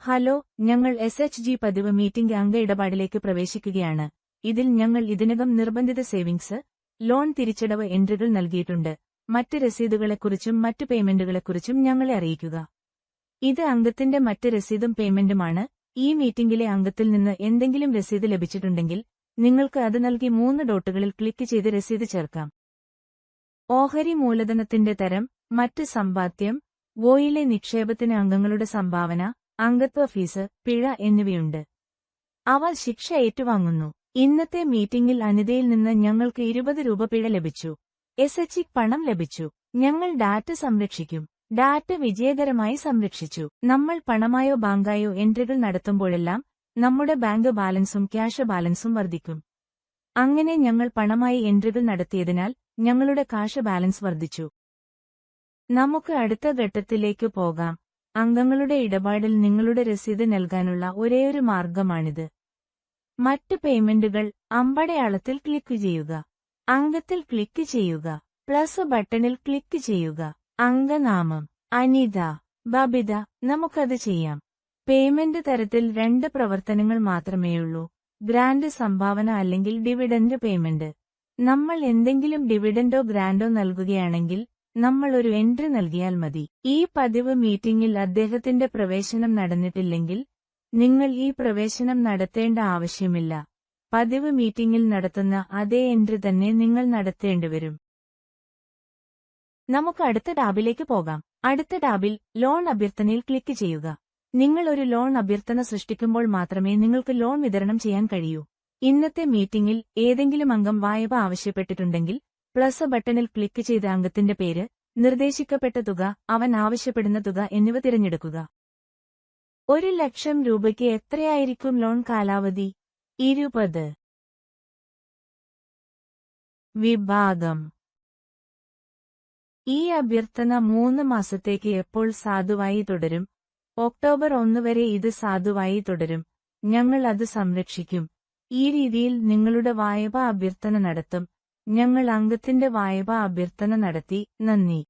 Hello, ഞങ്ങൾ SHG പതിവ് meeting അംഗ ഇടപാടിലേക്ക് പ്രവേശിക്കുകയാണ്. ഇതിൽ ഞങ്ങൾ ഇതിനകം നിർബന്ധിത സേവിങ്സ്, ലോൺ തിരിച്ചടവ് എൻട്രികൾ നൽകിയിട്ടുണ്ട്. മറ്റ് രസീതുകളെക്കുറിച്ചും മറ്റ് പേയ്മെന്റുകളെക്കുറിച്ചും ഞങ്ങളെ അറിയിക്കുക. ഇത് അംഗത്തിന്റെ മറ്റ് രസീതും പേയ്മെന്റുമാണ്. ഈ മീറ്റിംഗിലെ അംഗത്തിൽ നിന്ന് എന്തെങ്കിലും രസീത് ലഭിച്ചിട്ടുണ്ടെങ്കിൽ നിങ്ങൾക്ക് അത് നൽകി 3 ഡോട്ടുകളിൽ ക്ലിക്ക് ചെയ്ത് രസീത് ചേർക്കാം. ഓഹരി മൂലധനത്തിന്റെ തരം, മറ്റ് സമ്പാദ്യം, വോയിലെ നിക്ഷേപത്തിന് അംഗങ്ങളുടെ സംഭാവന, അംഗത്വ ഫീസ്, പിഴ എന്നിവയുണ്ട്. അവ ശിക്ഷ ഏറ്റുവാങ്ങുന്നു. ഇന്നത്തെ മീറ്റിംഗിൽ അനിതയിൽ നിന്ന് ഞങ്ങൾക്ക് 20 രൂപ പിഴ ലഭിച്ചു. SHG പണം ലഭിച്ചു. ഞങ്ങൾ ഡാറ്റ സംരക്ഷിക്കും. ഡാറ്റ വിജയകരമായി സംരക്ഷിച്ചു. നമ്മൾ പണമായോ ബാങ്കായോ എൻട്രികൾ നടത്തുമ്പോഴെല്ലാം നമ്മുടെ ബാങ്ക് ബാലൻസും ക്യാഷ് ബാലൻസും വർദ്ധിക്കും. അങ്ങനെ ഞങ്ങൾ പണമായി എൻട്രികൾ നടത്തിയതിനാൽ ഞങ്ങളുടെ കാഷ് ബാലൻസ് വർദ്ധിച്ചു. നമുക്ക് അടുത്ത ഘട്ടത്തിലേക്ക് പോകാം. അംഗങ്ങളുടെ ഇടപാടിൽ നിങ്ങളുടെ രസീത് നൽകാനുള്ള ഒരേയൊരു മാർഗമാണിത്. മറ്റ് പേയ്മെന്റുകൾ അമ്പടയാളത്തിൽ ക്ലിക്ക് ചെയ്യുക. അംഗത്തിൽ ക്ലിക്ക് ചെയ്യുക. പ്ലസ് ബട്ടണിൽ ക്ലിക്ക് ചെയ്യുക. അംഗനാമം അനിത, ബബിത. നമുക്കത് ചെയ്യാം. പേയ്മെന്റ് തരത്തിൽ 2 പ്രവർത്തനങ്ങൾ മാത്രമേയുള്ളൂ: ഗ്രാന്റ് സംഭാവന അല്ലെങ്കിൽ ഡിവിഡന്റ് പേയ്മെന്റ്. നമ്മൾ എന്തെങ്കിലും ഡിവിഡന്റോ ഗ്രാന്റോ നൽകുകയാണെങ്കിൽ നമ്മൾ ഒരു എൻട്രി നൽകിയാൽ മതി. ഈ പതിവ് മീറ്റിംഗിൽ അദ്ദേഹത്തിന്റെ പ്രവേശനം നടന്നിട്ടില്ലെങ്കിൽ നിങ്ങൾ ഈ പ്രവേശനം നടത്തേണ്ട ആവശ്യമില്ല. പതിവ് മീറ്റിംഗിൽ നടത്തുന്ന അതേ എൻട്രി തന്നെ നിങ്ങൾ നടത്തേണ്ടിവരും. നമുക്ക് അടുത്ത ടാബിലേക്ക് പോകാം. അടുത്ത ടാബിൽ ലോൺ അഭ്യർത്ഥനയിൽ ക്ലിക്ക് ചെയ്യുക. നിങ്ങൾ ഒരു ലോൺ അഭ്യർത്ഥന സൃഷ്ടിക്കുമ്പോൾ മാത്രമേ നിങ്ങൾക്ക് ലോൺ വിതരണം ചെയ്യാൻ കഴിയൂ. ഇന്നത്തെ മീറ്റിംഗിൽ ഏതെങ്കിലും അംഗം വായ്പ ആവശ്യപ്പെട്ടിട്ടുണ്ടെങ്കിൽ പ്ലസ് ബട്ടണിൽ ക്ലിക്ക് ചെയ്ത് അംഗത്തിന്റെ പേര്, നിർദ്ദേശിക്കപ്പെട്ട തുക, അവൻ ആവശ്യപ്പെടുന്ന തുക എന്നിവ തിരഞ്ഞെടുക്കുക. 1 ലക്ഷം രൂപയ്ക്ക് എത്രയായിരിക്കും ലോൺ കാലാവധി? 20. വിഭാഗം. ഈ അഭ്യർത്ഥന 3 മാസത്തേക്ക് എപ്പോൾ സാധുവായി തുടരും? ഒക്ടോബർ 1 വരെ ഇത് സാധുവായി തുടരും. ഞങ്ങൾ അത് സംരക്ഷിക്കും. ഈ രീതിയിൽ നിങ്ങളുടെ വായ്പാ അഭ്യർത്ഥന നടത്തും. ഞങ്ങൾ അംഗത്തിന്റെ വായ്പാ അഭ്യർത്ഥന നടത്തി. നന്ദി.